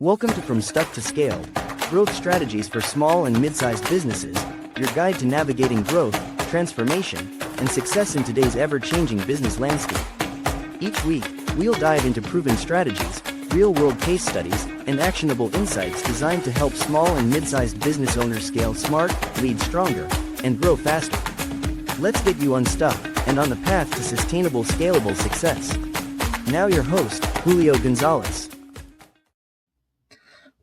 Welcome to From Stuck to Scaled, Growth Strategies for Small and Mid-Sized Businesses, your guide to navigating growth, transformation, and success in today's ever-changing business landscape. Each week, we'll dive into proven strategies, real-world case studies, and actionable insights designed to help small and mid-sized business owners scale smart, lead stronger, and grow faster. Let's get you unstuck and on the path to sustainable, scalable success. Now your host, Julio Gonzalez.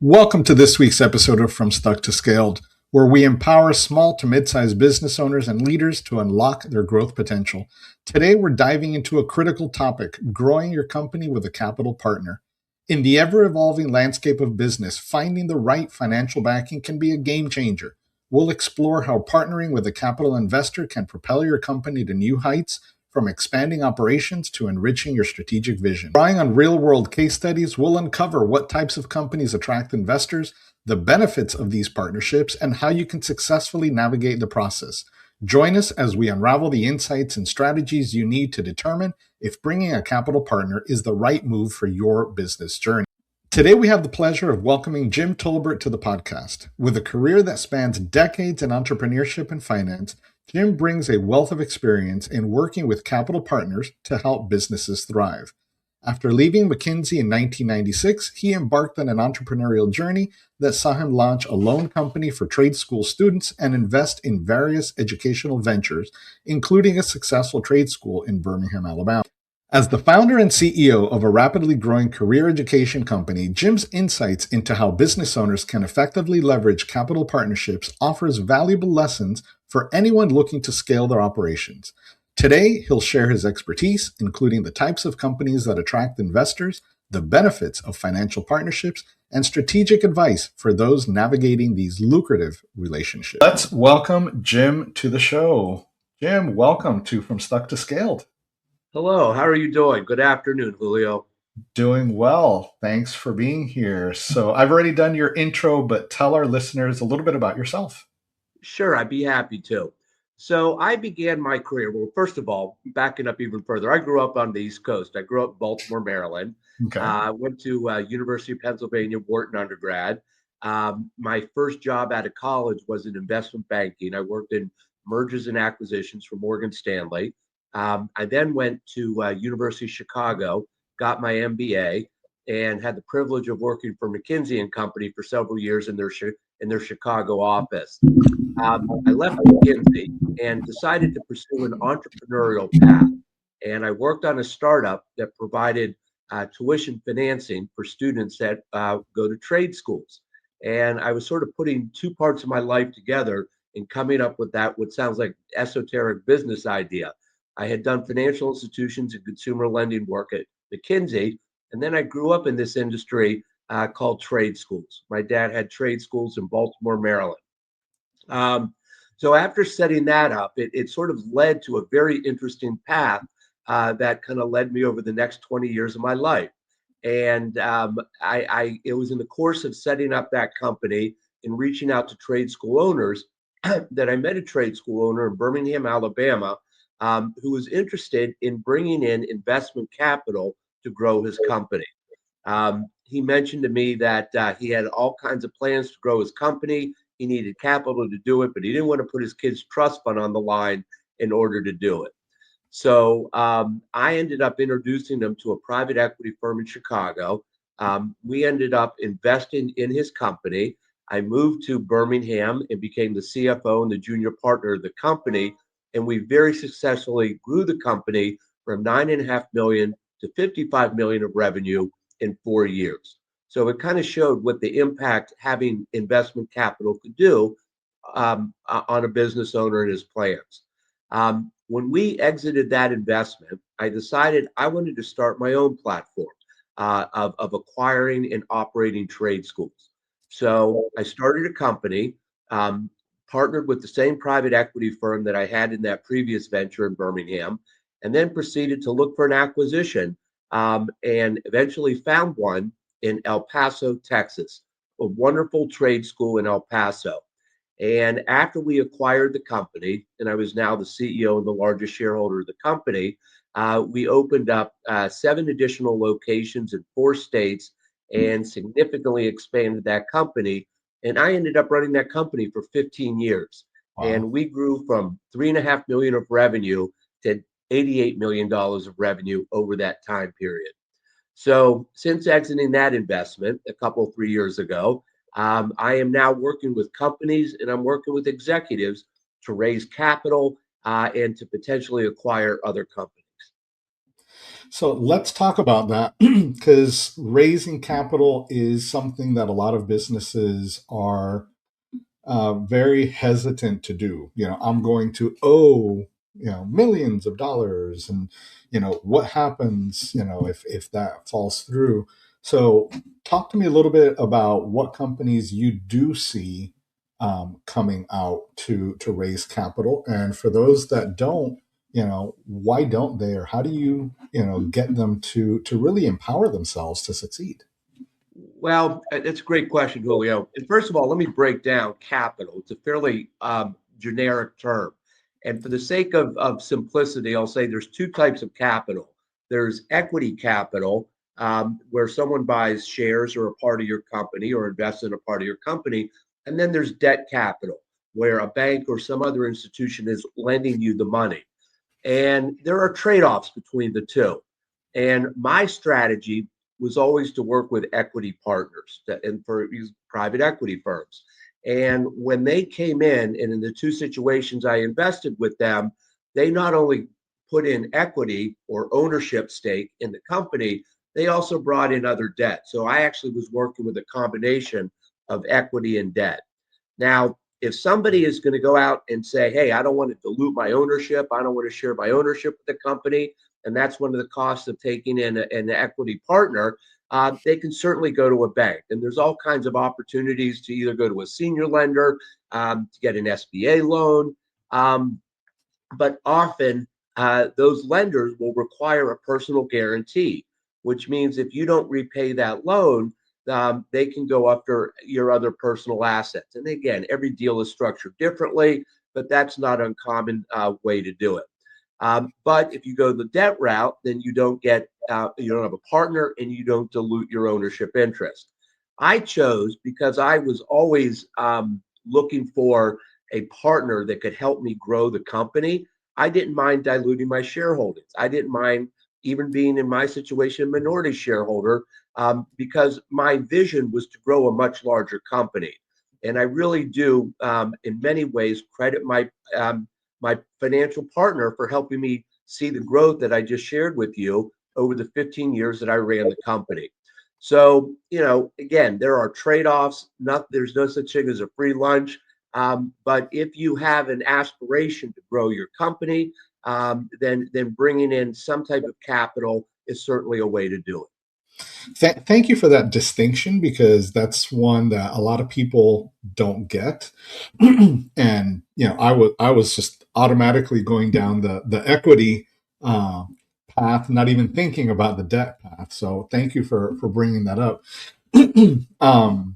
Welcome to this week's episode of From Stuck to Scaled, where we empower small to mid-sized business owners and leaders to unlock their growth potential. Today, we're diving into a critical topic, growing your company with a capital partner. In the ever-evolving landscape of business, finding the right financial backing can be a game changer. We'll explore how partnering with a capital investor can propel your company to new heights, from expanding operations to enriching your strategic vision. Drawing on real-world case studies, we'll uncover what types of companies attract investors, the benefits of these partnerships, and how you can successfully navigate the process. Join us as we unravel the insights and strategies you need to determine if bringing a capital partner is the right move for your business journey. Today, we have the pleasure of welcoming Jim Tolbert to the podcast. With a career that spans decades in entrepreneurship and finance, Jim brings a wealth of experience in working with capital partners to help businesses thrive. After leaving McKinsey in 1996, he embarked on an entrepreneurial journey that saw him launch a loan company for trade school students and invest in various educational ventures, including a successful trade school in Birmingham, Alabama. As the founder and CEO of a rapidly growing career education company, Jim's insights into how business owners can effectively leverage capital partnerships offers valuable lessons for anyone looking to scale their operations. Today, he'll share his expertise, including the types of companies that attract investors, the benefits of financial partnerships, and strategic advice for those navigating these lucrative relationships. Let's welcome Jim to the show. Jim, welcome to From Stuck to Scaled. Hello, how are you doing? Good afternoon, Julio. Doing well. Thanks for being here. So I've already done your intro, but tell our listeners a little bit about yourself. Sure, I'd be happy to. So I began my career, well, first of all, backing up even further, I grew up on the East Coast. I grew up in Baltimore, Maryland. Okay. Went to University of Pennsylvania, Wharton undergrad. My first job out of college was in investment banking. I worked in mergers and acquisitions for Morgan Stanley. I then went to University of Chicago, got my MBA, and had the privilege of working for McKinsey and Company for several years in their Chicago office. I left McKinsey and decided to pursue an entrepreneurial path. And I worked on a startup that provided tuition financing for students that go to trade schools. And I was sort of putting two parts of my life together and coming up with that, what sounds like esoteric business idea. I had done financial institutions and consumer lending work at McKinsey, and then I grew up in this industry called trade schools. My dad had trade schools in Baltimore, Maryland. So after setting that up, it sort of led to a very interesting path that kind of led me over the next 20 years of my life. And it was in the course of setting up that company and reaching out to trade school owners that I met a trade school owner in Birmingham, Alabama, who was interested in bringing in investment capital to grow his company. He mentioned to me that he had all kinds of plans to grow his company. He needed capital to do it, but he didn't want to put his kid's trust fund on the line in order to do it. So I ended up introducing him to a private equity firm in Chicago. We ended up investing in his company. I moved to Birmingham and became the CFO and the junior partner of the company. And we very successfully grew the company from $9.5 million to $55 million of revenue in 4 years. So it kind of showed what the impact having investment capital could do on a business owner and his plans. When we exited that investment, I decided I wanted to start my own platform of acquiring and operating trade schools. So I started a company, partnered with the same private equity firm that I had in that previous venture in Birmingham, and then proceeded to look for an acquisition and eventually found one in El Paso, Texas, a wonderful trade school in El Paso. And after we acquired the company, and I was now the CEO and the largest shareholder of the company, we opened up 7 additional locations in 4 states and significantly expanded that company. And I ended up running that company for 15 years. Wow. And we grew from 3.5 million of revenue to $88 million of revenue over that time period. So since exiting that investment a couple, 3 years ago, I am now working with companies and I'm working with executives to raise capital and to potentially acquire other companies. So let's talk about that because raising capital is something that a lot of businesses are very hesitant to do. I'm going to owe millions of dollars, and what happens if that falls through. So talk to me a little bit about what companies you do see coming out to raise capital, and for those that don't, why don't they, or how do you get them to really empower themselves to succeed? Well, that's a great question, Julio. And first of all, let me break down capital. It's a fairly generic term. And for the sake of simplicity, I'll say there's two types of capital. There's equity capital, where someone buys shares or a part of your company or invests in a part of your company. And then there's debt capital, where a bank or some other institution is lending you the money. And there are trade offs between the two. And my strategy was always to work with equity partners and for these private equity firms. And when they came in, and in the two situations I invested with them, they not only put in equity or ownership stake in the company, they also brought in other debt. So I actually was working with a combination of equity and debt. Now, if somebody is going to go out and say, hey, I don't want to dilute my ownership, I don't want to share my ownership with the company, and that's one of the costs of taking in an equity partner, they can certainly go to a bank. And there's all kinds of opportunities to either go to a senior lender, to get an SBA loan. Um, but often those lenders will require a personal guarantee, which means if you don't repay that loan, they can go after your other personal assets. And again, every deal is structured differently, but that's not an uncommon way to do it. But if you go the debt route, then you don't have a partner and you don't dilute your ownership interest. I chose because I was always looking for a partner that could help me grow the company. I didn't mind diluting my shareholdings. I didn't mind even being in my situation, a minority shareholder, because my vision was to grow a much larger company. And I really do, in many ways, credit my financial partner for helping me see the growth that I just shared with you over the 15 years that I ran the company. So, again, there are trade-offs. There's no such thing as a free lunch. But if you have an aspiration to grow your company, then bringing in some type of capital is certainly a way to do it. Thank you for that distinction because that's one that a lot of people don't get. And I was just automatically going down the equity uh, path, not even thinking about the debt path. So thank you for bringing that up. um,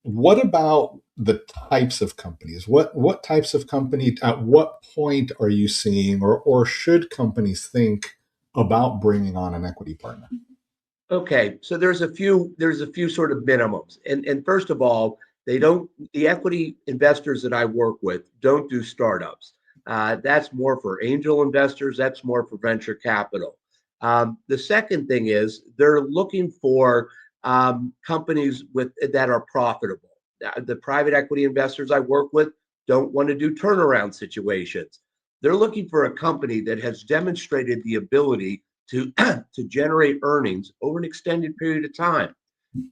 what about the types of companies? What types of company? At what point are you seeing, or should companies think about bringing on an equity partner? Okay, so there's a few sort of minimums. And first of all, the equity investors that I work with don't do startups. That's more for angel investors, that's more for venture capital. The second thing is they're looking for companies that are profitable. The private equity investors I work with don't want to do turnaround situations. They're looking for a company that has demonstrated the ability to to generate earnings over an extended period of time.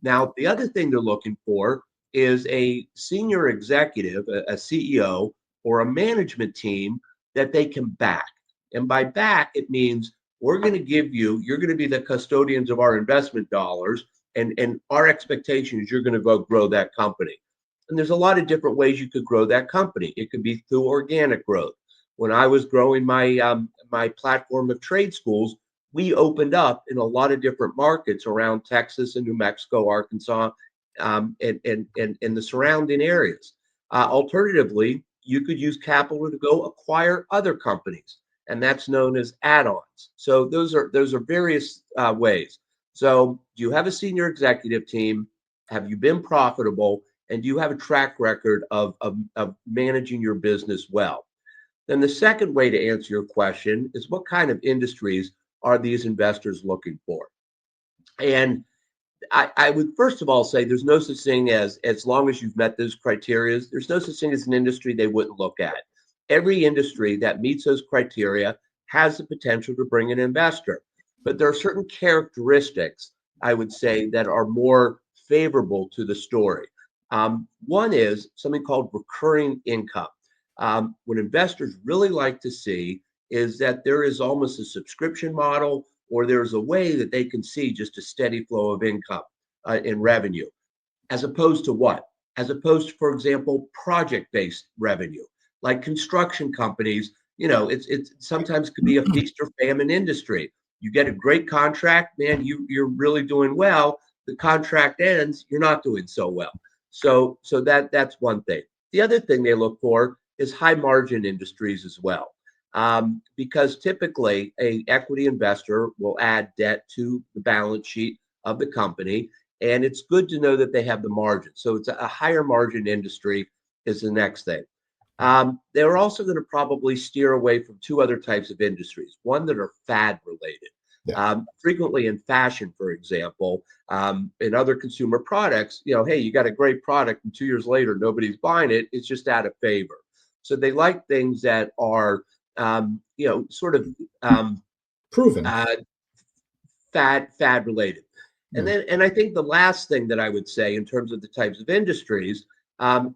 Now, the other thing they're looking for is a senior executive, a CEO, or a management team that they can back. And by back, it means you're going to be the custodians of our investment dollars, and our expectation is you're going to go grow that company. And there's a lot of different ways you could grow that company. It could be through organic growth. When I was growing my platform of trade schools, we opened up in a lot of different markets around Texas and New Mexico, Arkansas, and the surrounding areas. Alternatively, you could use capital to go acquire other companies, and that's known as add-ons. So those are various ways. So, do you have a senior executive team? Have you been profitable? And do you have a track record of managing your business well? Then the second way to answer your question is what kind of industries are these investors looking for? And I would first of all say there's no such thing as long as you've met those criteria, there's no such thing as an industry they wouldn't look at. Every industry that meets those criteria has the potential to bring an investor. But there are certain characteristics, I would say, that are more favorable to the story. One is something called recurring income. What investors really like to see is that there is almost a subscription model or there's a way that they can see just a steady flow of income in revenue, as opposed to what? As opposed to, for example, project-based revenue, like construction companies. It's sometimes could be a feast or famine industry. You get a great contract, man, you're really doing well. The contract ends, you're not doing so well. So that's one thing. The other thing they look for is high margin industries as well. Because typically a equity investor will add debt to the balance sheet of the company, and it's good to know that they have the margin. So it's a higher margin industry is the next thing. They're also going to probably steer away from two other types of industries, one that are fad related. Yeah. Frequently in fashion, for example, in other consumer products, hey, you got a great product and 2 years later, nobody's buying it. It's just out of favor. So they like things that are, sort of Proven. fad related. Yeah. And I think the last thing that I would say in terms of the types of industries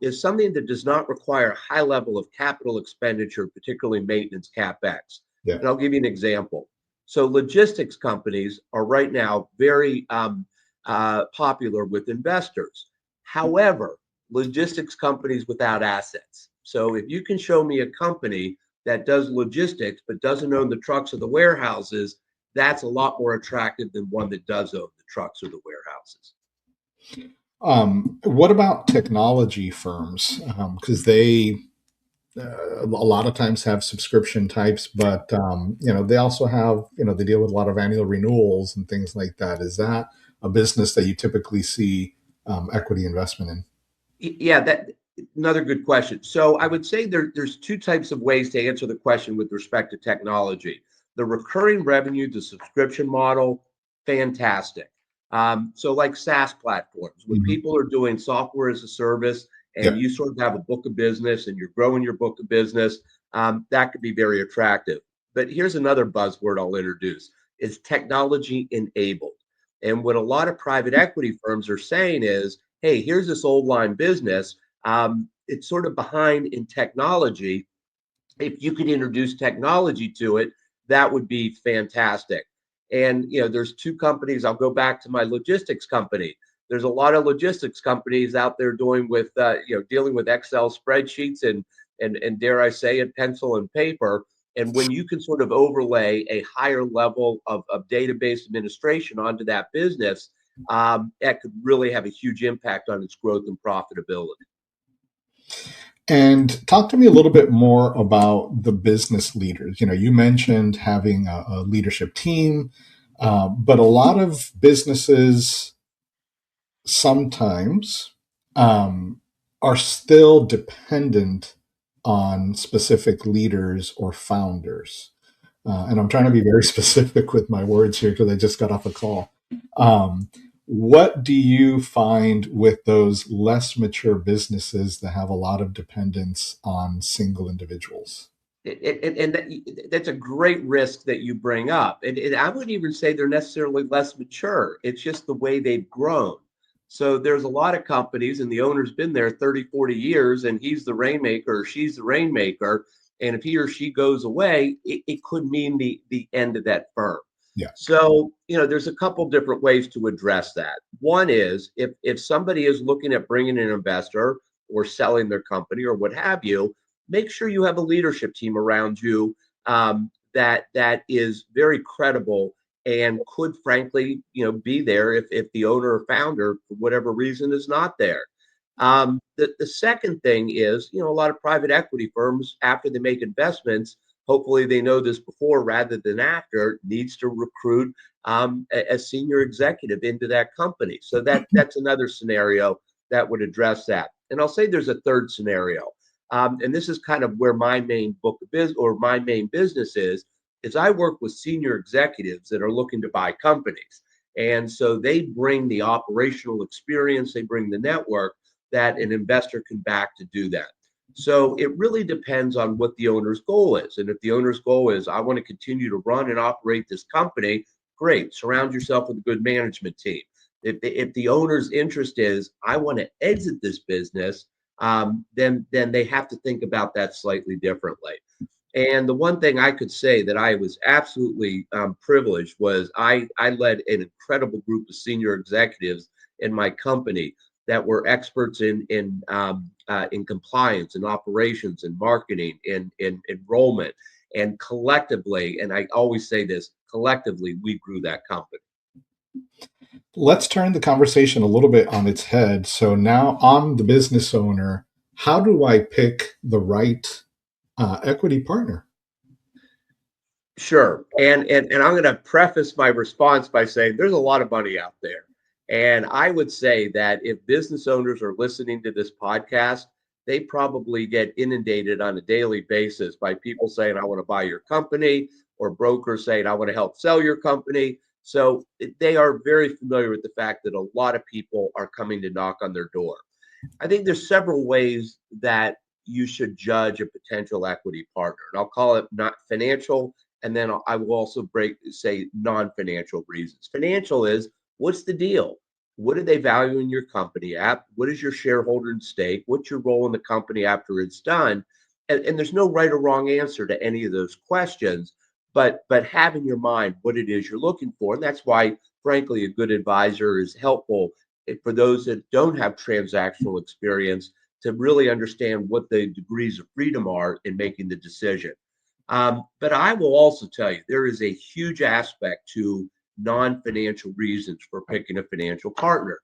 is something that does not require a high level of capital expenditure, particularly maintenance capex. Yeah. And I'll give you an example. So logistics companies are right now very popular with investors. However, logistics companies without assets. So if you can show me a company that does logistics but doesn't own the trucks or the warehouses, that's a lot more attractive than one that does own the trucks or the warehouses. What about technology firms? Because they a lot of times have subscription types, but they also have they deal with a lot of annual renewals and things like that. Is that a business that you typically see equity investment in? Yeah, that another good question. So I would say there's two types of ways to answer the question with respect to technology. The recurring revenue, the subscription model, fantastic. So like SaaS platforms, when Mhm. people are doing software as a service and Yeah. you sort of have a book of business and you're growing your book of business, that could be very attractive. But here's another buzzword I'll introduce is technology enabled. And what a lot of private equity firms are saying is, hey, here's this old line business. It's sort of behind in technology. If you could introduce technology to it, that would be fantastic. And there's two companies. I'll go back to my logistics company. There's a lot of logistics companies out there dealing with Excel spreadsheets and dare I say it, pencil and paper. And when you can sort of overlay a higher level of database administration onto that business, that could really have a huge impact on its growth and profitability. And talk to me a little bit more about the business leaders. You mentioned having a leadership team, but a lot of businesses sometimes are still dependent on specific leaders or founders. And I'm trying to be very specific with my words here because I just got off a call. What do you find with those less mature businesses that have a lot of dependence on single individuals? That's a great risk that you bring up. And I wouldn't even say they're necessarily less mature. It's just the way they've grown. So there's a lot of companies, and the owner's been there 30, 40 years, and he's the rainmaker or she's the rainmaker. And if he or she goes away, it could mean the end of that firm. Yeah. So, there's a couple different ways to address that. One is if somebody is looking at bringing an investor or selling their company or what have you, make sure you have a leadership team around you that is very credible and could frankly be there if the owner or founder for whatever reason is not there. The second thing is a lot of private equity firms after they make investments hopefully they know this before rather than after, needs to recruit a senior executive into that company. So that's another scenario that would address that. And I'll say there's a third scenario. And this is kind of where my main book of business or my main business is I work with senior executives that are looking to buy companies. And so they bring the operational experience, they bring the network that an investor can back to do that. So it really depends on what the owner's goal is. And if the owner's goal is, I want to continue to run and operate this company, great. Surround yourself with a good management team. If the owner's interest is, I want to exit this business, then they have to think about that slightly differently. And the one thing I could say that I was absolutely privileged was I led an incredible group of senior executives in my company that were experts in compliance and operations and marketing and enrollment. And collectively, and I always say this, collectively, we grew that company. Let's turn the conversation a little bit on its head. So now I'm the business owner. How do I pick the right equity partner? Sure. And I'm going to preface my response by saying there's a lot of money out there. And I would say that if business owners are listening to this podcast, they probably get inundated on a daily basis by people saying, I want to buy your company, or brokers saying, I want to help sell your company. So they are very familiar with the fact that a lot of people are coming to knock on their door. I think there's several ways that you should judge a potential equity partner. And I'll call it not financial, and then I will also say non-financial reasons. Financial is, what's the deal? What do they value in your company at? What is your shareholder in stake? What's your role in the company after it's done? And there's no right or wrong answer to any of those questions, but have in your mind what it is you're looking for. And that's why, frankly, a good advisor is helpful for those that don't have transactional experience to really understand what the degrees of freedom are in making the decision. But I will also tell you, there is a huge aspect to non-financial reasons for picking a financial partner.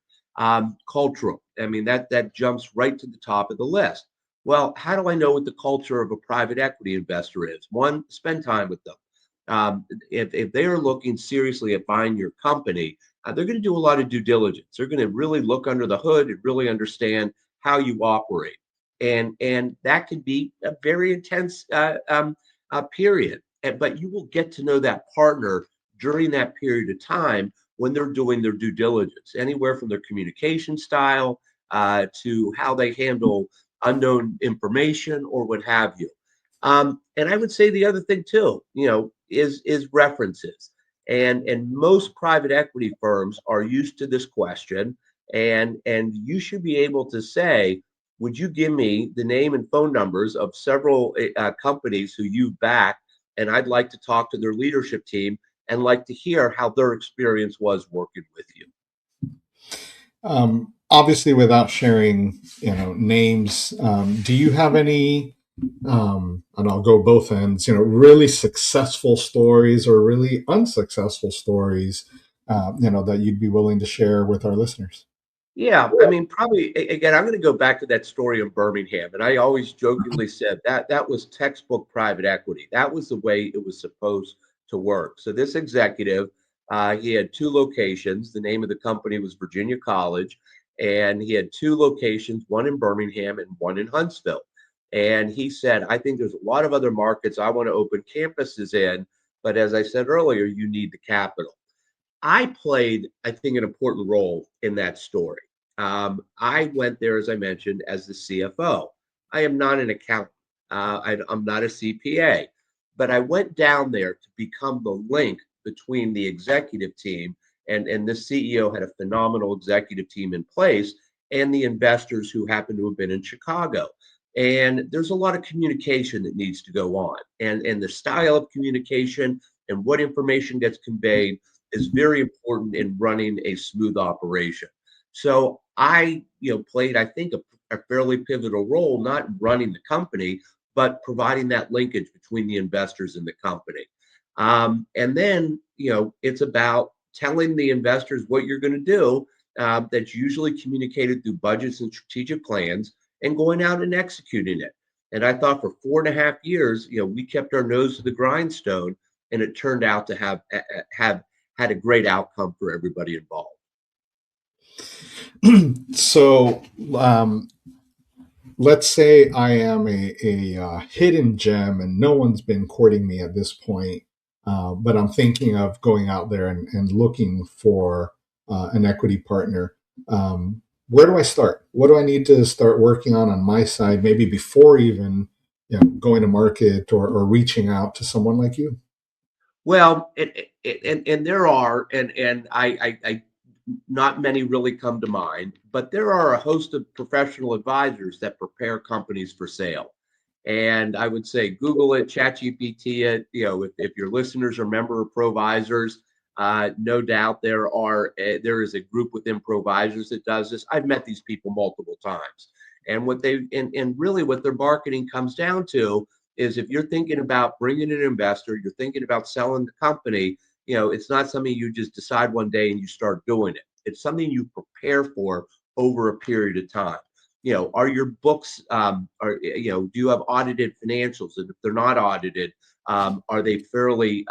Cultural. I mean, that jumps right to the top of the list. Well, how do I know what the culture of a private equity investor is? One, spend time with them. If they are looking seriously at buying your company, they're going to do a lot of due diligence. They're going to really look under the hood and really understand how you operate. And that could be a very intense period. But you will get to know that partner during that period of time when they're doing their due diligence, anywhere from their communication style to how they handle unknown information or what have you. And I would say the other thing too, is references. And most private equity firms are used to this question. And you should be able to say, would you give me the name and phone numbers of several companies who you back? And I'd like to talk to their leadership team and like to hear how their experience was working with you. Obviously, without sharing, names, do you have any? And I'll go both ends. Really successful stories or really unsuccessful stories, that you'd be willing to share with our listeners. Yeah, I mean, probably again, I'm going to go back to that story in Birmingham, and I always jokingly said that was textbook private equity. That was the way it was supposed to work. So this executive, he had two locations. The name of the company was Virginia College, and he had two locations, one in Birmingham and one in Huntsville. And he said, I think there's a lot of other markets I want to open campuses in, but as I said earlier, you need the capital. I played, I think, an important role in that story. I went there, as I mentioned, as the CFO. I am not an accountant. I'm not a CPA, but I went down there to become the link between the executive team and the CEO had a phenomenal executive team in place and the investors who happen to have been in Chicago. And there's a lot of communication that needs to go on, and the style of communication and what information gets conveyed is very important in running a smooth operation. So I, played, I think, a fairly pivotal role, not running the company, but providing that linkage between the investors and the company. And then, it's about telling the investors what you're going to do. That's usually communicated through budgets and strategic plans and going out and executing it. And I thought for 4.5 years, we kept our nose to the grindstone, and it turned out to have had a great outcome for everybody involved. So let's say I am a hidden gem and no one's been courting me at this point, but I'm thinking of going out there and looking for an equity partner. Where do I start? What do I need to start working on my side, maybe before even going to market or reaching out to someone like you? Well, and there are, and I not many really come to mind, but there are a host of professional advisors that prepare companies for sale. And I would say Google it, ChatGPT it. If your listeners are member of Provisors, no doubt there is a group within Provisors that does this. I've met these people multiple times, and and really what their marketing comes down to is if you're thinking about bringing an investor, you're thinking about selling the company. It's not something you just decide one day and you start doing it. It's something you prepare for over a period of time. Are your books do you have audited financials? And if they're not audited, are they fairly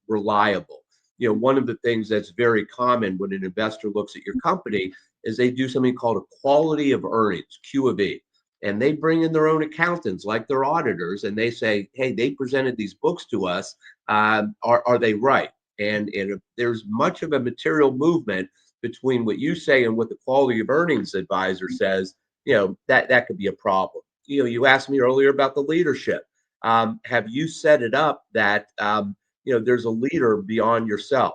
reliable? One of the things that's very common when an investor looks at your company is they do something called a quality of earnings, Q of E. And they bring in their own accountants like their auditors, and they say, hey, they presented these books to us. Are they right? And if there's much of a material movement between what you say and what the quality of earnings advisor says, that could be a problem. You asked me earlier about the leadership. Have you set it up that there's a leader beyond yourself?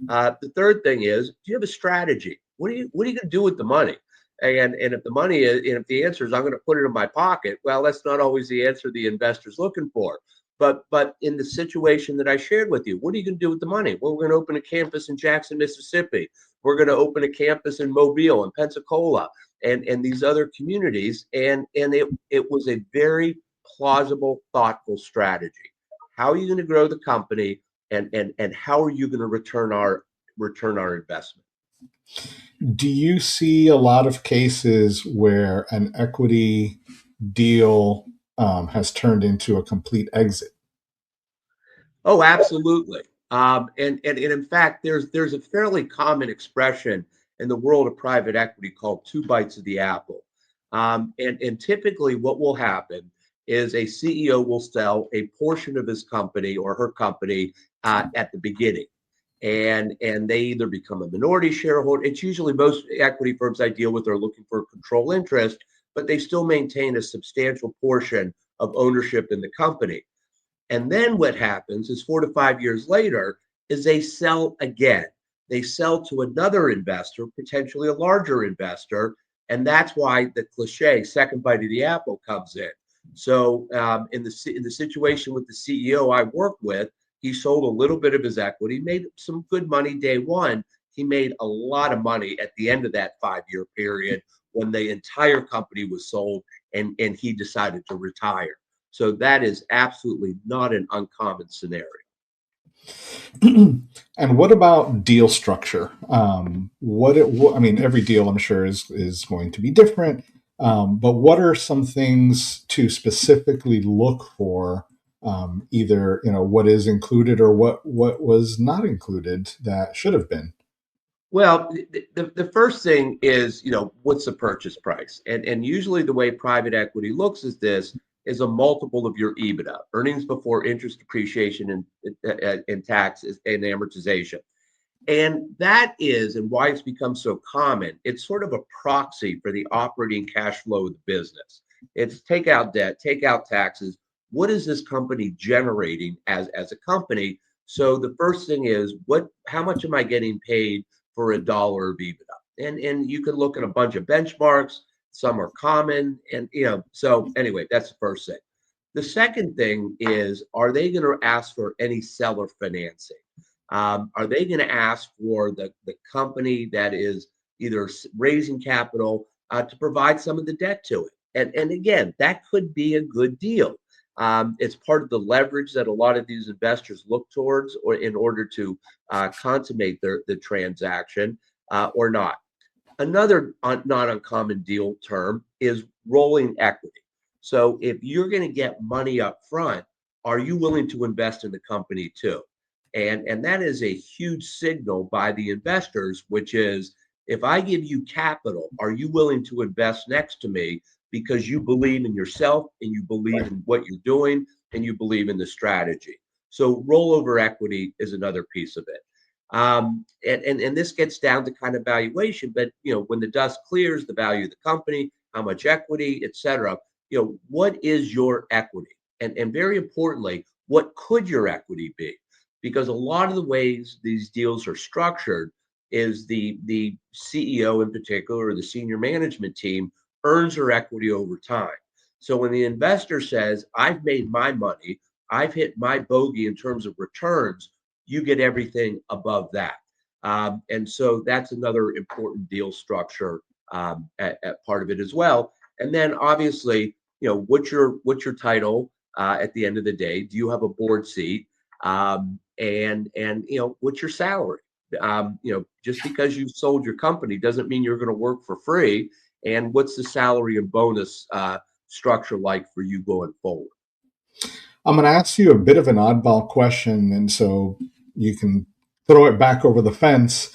The third thing is, do you have a strategy? What are you going to do with the money? And if the money is, and if the answer is I'm going to put it in my pocket, well, that's not always the answer the investor's looking for. But in the situation that I shared with you, what are you going to do with the money? Well, we're going to open a campus in Jackson, Mississippi. We're going to open a campus in Mobile and Pensacola and these other communities. And it was a very plausible, thoughtful strategy. How are you going to grow the company, and how are you going to return our investment? Do you see a lot of cases where an equity deal has turned into a complete exit? Oh, absolutely. And in fact, there's a fairly common expression in the world of private equity called two bites of the apple. And typically, what will happen is a CEO will sell a portion of his company or her company at the beginning, and they either become a minority shareholder. It's usually most equity firms I deal with are looking for a control interest, but they still maintain a substantial portion of ownership in the company. And then what happens is 4 to 5 years later is they sell again. They sell to another investor, potentially a larger investor, and that's why the cliche second bite of the apple comes in. So in the situation with the CEO I worked with, he sold a little bit of his equity, made some good money day one. He made a lot of money at the end of that 5 year period when the entire company was sold and he decided to retire. So that is absolutely not an uncommon scenario. And what about deal structure? I mean, every deal I'm sure is going to be different. But what are some things to specifically look for? Either what is included or what was not included that should have been. Well, the first thing is, what's the purchase price? And usually the way private equity looks is this is a multiple of your EBITDA, earnings before interest, depreciation, and taxes and amortization. And that is, and why it's become so common, it's sort of a proxy for the operating cash flow of the business. It's take out debt, take out taxes. What is this company generating as a company? So the first thing is how much am I getting paid for a dollar of EBITDA? And you can look at a bunch of benchmarks, some are common, and so anyway, that's the first thing. The second thing is, are they going to ask for any seller financing? Are they going to ask for the company that is either raising capital to provide some of the debt to it? And again, that could be a good deal. It's part of the leverage that a lot of these investors look towards, or in order to consummate the transaction or not. Another not uncommon deal term is rolling equity. So if you're going to get money up front, are you willing to invest in the company too? And that is a huge signal by the investors, which is, if I give you capital, are you willing to invest next to me because you believe in yourself and you believe in what you're doing and you believe in the strategy? So rollover equity is another piece of it. And this gets down to kind of valuation, but when the dust clears, the value of the company, how much equity, et cetera, what is your equity? And very importantly, what could your equity be? Because a lot of the ways these deals are structured is the CEO in particular, or the senior management team, earns their equity over time. So when the investor says, I've made my money, I've hit my bogey in terms of returns, you get everything above that. And so that's another important deal structure at part of it as well. And then obviously, what's your title at the end of the day? Do you have a board seat? And what's your salary? Just because you've sold your company doesn't mean you're going to work for free. And what's the salary and bonus structure like for you going forward? I'm going to ask you a bit of an oddball question, and so you can throw it back over the fence.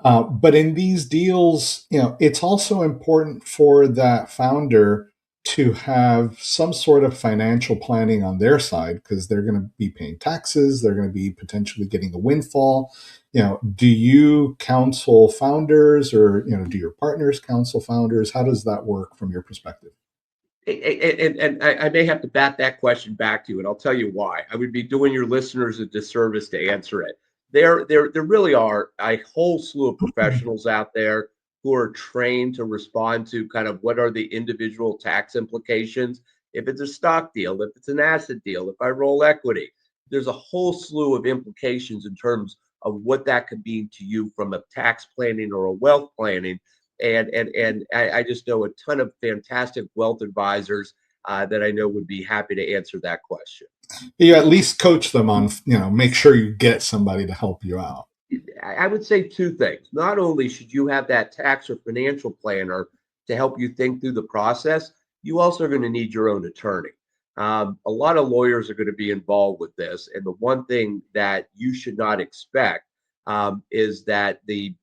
But in these deals, it's also important for that founder to have some sort of financial planning on their side, because they're going to be paying taxes, they're going to be potentially getting a windfall. Do you counsel founders, or do your partners counsel founders? How does that work from your perspective? And I may have to bat that question back to you, and I'll tell you why. I would be doing your listeners a disservice to answer it. There really are a whole slew of professionals out there who are trained to respond to kind of what are the individual tax implications. If it's a stock deal, if it's an asset deal, if I roll equity, there's a whole slew of implications in terms of what that could mean to you from a tax planning or a wealth planning. And I just know a ton of fantastic wealth advisors that I know would be happy to answer that question. You at least coach them on, make sure you get somebody to help you out. I would say two things. Not only should you have that tax or financial planner to help you think through the process, you also are going to need your own attorney. A lot of lawyers are going to be involved with this, and the one thing that you should not expect is that the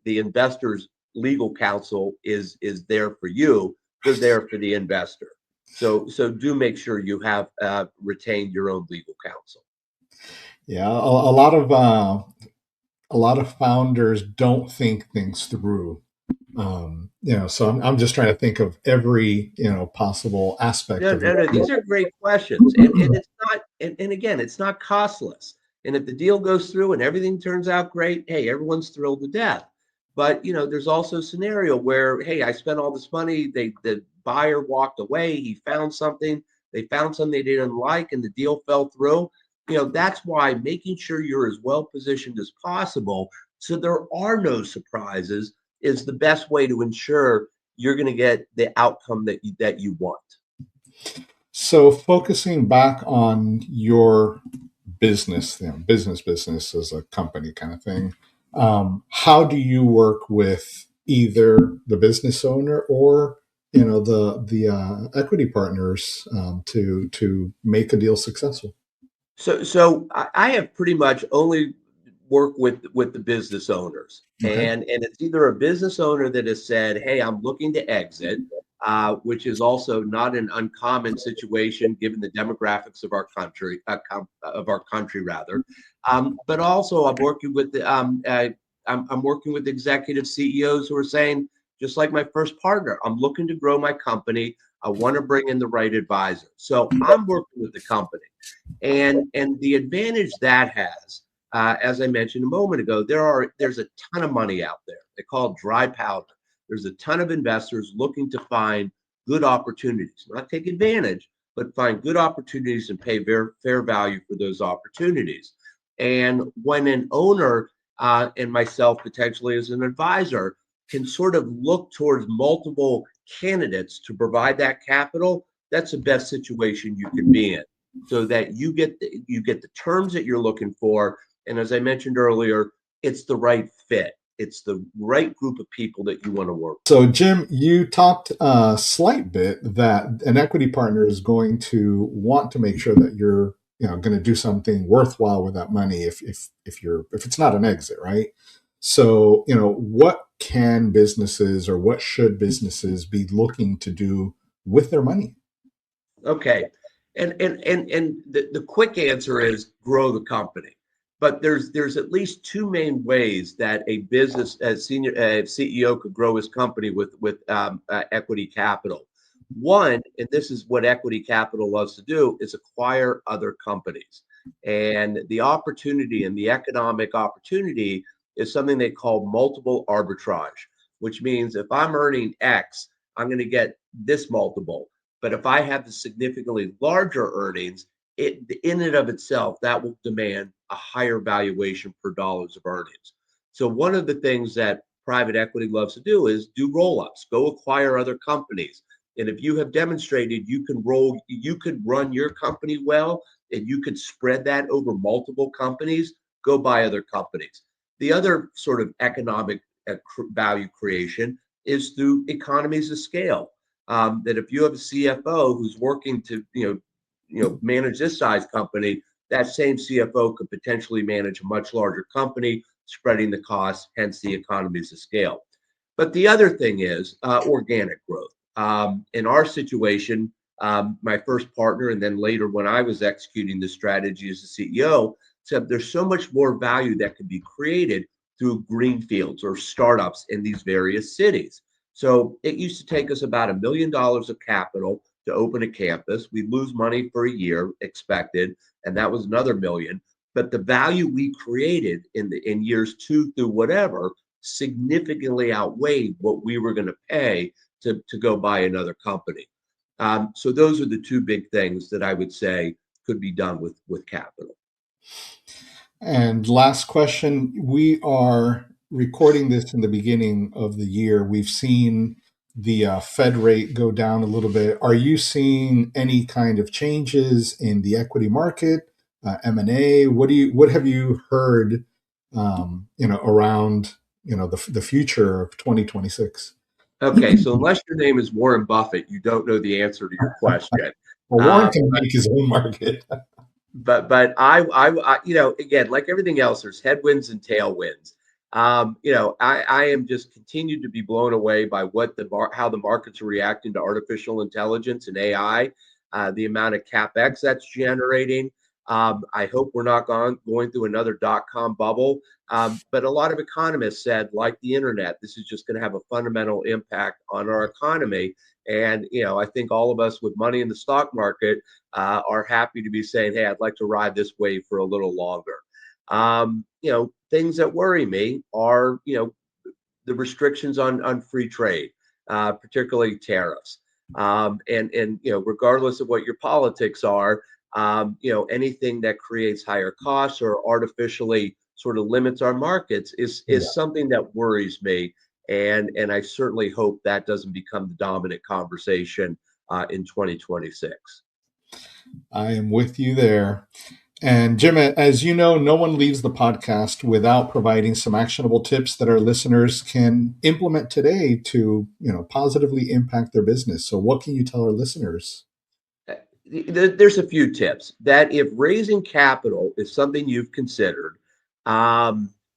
investors legal counsel is there for you. They're there for the investor. So do make sure you have retained your own legal counsel. Yeah, a lot of founders don't think things through. So I'm just trying to think of every possible aspect of No. it. These are great questions, and it's not. And again, it's not costless. And if the deal goes through and everything turns out great, hey, everyone's thrilled to death. But there's also a scenario where, hey, I spent all this money. The buyer walked away. He found something. They found something they didn't like, and the deal fell through. That's why making sure you're as well positioned as possible, so there are no surprises, is the best way to ensure you're going to get the outcome that you want. So focusing back on your business, business as a company kind of thing. How do you work with either the business owner or the equity partners to make a deal successful? So I have pretty much only worked with the business owners, Okay. and it's either a business owner that has said, "Hey, I'm looking to exit," which is also not an uncommon situation given the demographics of our country, rather. But also, I'm working with executive CEOs who are saying, just like my first partner, I'm looking to grow my company. I want to bring in the right advisor. So I'm working with the company. And the advantage that has, as I mentioned a moment ago, there's a ton of money out there. They call it dry powder. There's a ton of investors looking to find good opportunities, not take advantage, but find good opportunities and pay fair value for those opportunities. And when an owner and myself potentially as an advisor can sort of look towards multiple candidates to provide that capital, that's the best situation you can be in, so that you get the terms that you're looking for. And as I mentioned earlier, it's the right fit. It's the right group of people that you want to work with. So, Jim, you talked a slight bit that an equity partner is going to want to make sure that you're, going to do something worthwhile with that money if it's not an exit, right? So, what can businesses or what should businesses be looking to do with their money? Okay. And the quick answer is grow the company. But there's at least two main ways that a business as senior CEO could grow his company with equity capital. One, and this is what equity capital loves to do, is acquire other companies. And the opportunity and the economic opportunity is something they call multiple arbitrage, which means if I'm earning X, I'm going to get this multiple. But if I have the significantly larger earnings, it in and of itself, that will demand a higher valuation per dollars of earnings. So one of the things that private equity loves to do is do roll-ups, go acquire other companies. And if you have demonstrated you could run your company well, and you could spread that over multiple companies, go buy other companies. The other sort of economic value creation is through economies of scale. That if you have a CFO who's working to manage this size company, that same CFO could potentially manage a much larger company, spreading the costs, hence the economies of scale. But the other thing is organic growth. In our situation, my first partner, and then later when I was executing the strategy as the CEO, said there's so much more value that can be created through greenfields or startups in these various cities. So it used to take us about $1 million of capital to open a campus. We'd lose money for a year expected, and that was another million. But the value we created in years 2 through whatever significantly outweighed what we were going to pay to go buy another company. So those are the two big things that I would say could be done with capital. And last question, we are recording this in the beginning of the year. We've seen the Fed rate go down a little bit. Are you seeing any kind of changes in the equity market, M&A? What have you heard, around, the future of 2026? Okay, so unless your name is Warren Buffett, you don't know the answer to your question. Well, Warren can make his own market. But again, like everything else, there's headwinds and tailwinds. I am just continued to be blown away by how the markets are reacting to artificial intelligence and AI, the amount of capex that's generating. I hope we're not going through another dot-com bubble. But a lot of economists said, like the internet, this is just going to have a fundamental impact on our economy. And I think all of us with money in the stock market are happy to be saying, "Hey, I'd like to ride this wave for a little longer." Things that worry me are, the restrictions on free trade, particularly tariffs. And regardless of what your politics are, anything that creates higher costs or artificially sort of limits our markets is something that worries me. And I certainly hope that doesn't become the dominant conversation in 2026. I am with you there. And Jim, as you know, no one leaves the podcast without providing some actionable tips that our listeners can implement today to, positively impact their business. So what can you tell our listeners? There's a few tips that if raising capital is something you've considered,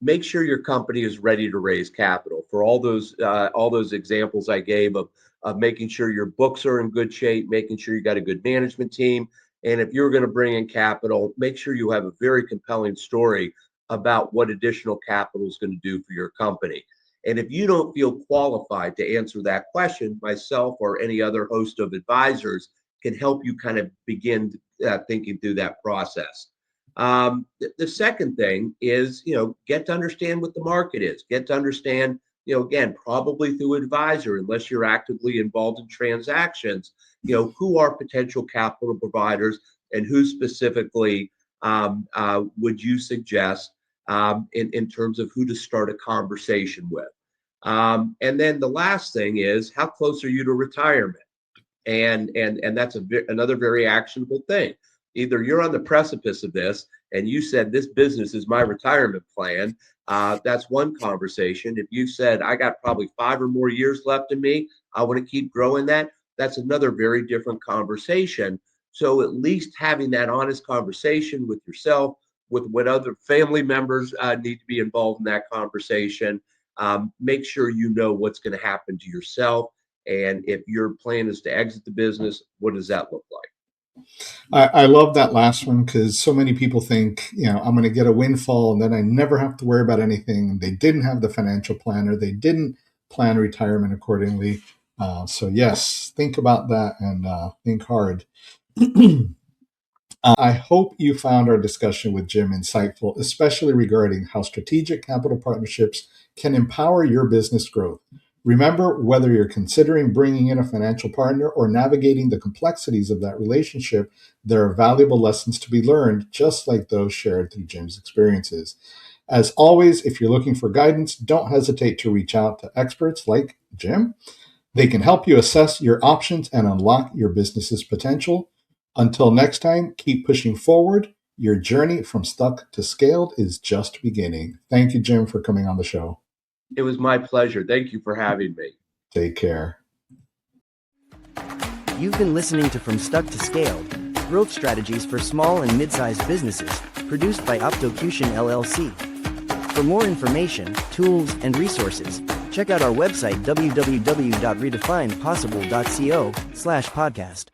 make sure your company is ready to raise capital for all those examples I gave of making sure your books are in good shape, making sure you got a good management team. And if you're going to bring in capital, make sure you have a very compelling story about what additional capital is going to do for your company. And if you don't feel qualified to answer that question, myself or any other host of advisors can help you kind of begin thinking through that process. The second thing is, get to understand what the market is. Get to understand, again, probably through advisor, unless you're actively involved in transactions, who are potential capital providers and who specifically would you suggest in terms of who to start a conversation with. And then the last thing is, how close are you to retirement? And that's another very actionable thing. Either you're on the precipice of this and you said this business is my retirement plan, That's one conversation. If you said, I got probably 5 or more years left in me, I want to keep growing that, that's another very different conversation. So at least having that honest conversation with yourself, with what other family members need to be involved in that conversation. Make sure you know what's going to happen to yourself. And if your plan is to exit the business, what does that look like? I love that last one because so many people think, I'm going to get a windfall and then I never have to worry about anything. They didn't have the financial planner. They didn't plan retirement accordingly. So yes, think about that and think hard. I hope you found our discussion with Jim insightful, especially regarding how strategic capital partnerships can empower your business growth. Remember, whether you're considering bringing in a financial partner or navigating the complexities of that relationship, there are valuable lessons to be learned, just like those shared through Jim's experiences. As always, if you're looking for guidance, don't hesitate to reach out to experts like Jim. They can help you assess your options and unlock your business's potential. Until next time, keep pushing forward. Your journey from stuck to scaled is just beginning. Thank you, Jim, for coming on the show. It was my pleasure. Thank you for having me. Take care. You've been listening to From Stuck to Scaled, Growth Strategies for Small and Mid-Sized Businesses, produced by Optocution LLC. For more information, tools, and resources, check out our website www.redefinepossible.co/podcast.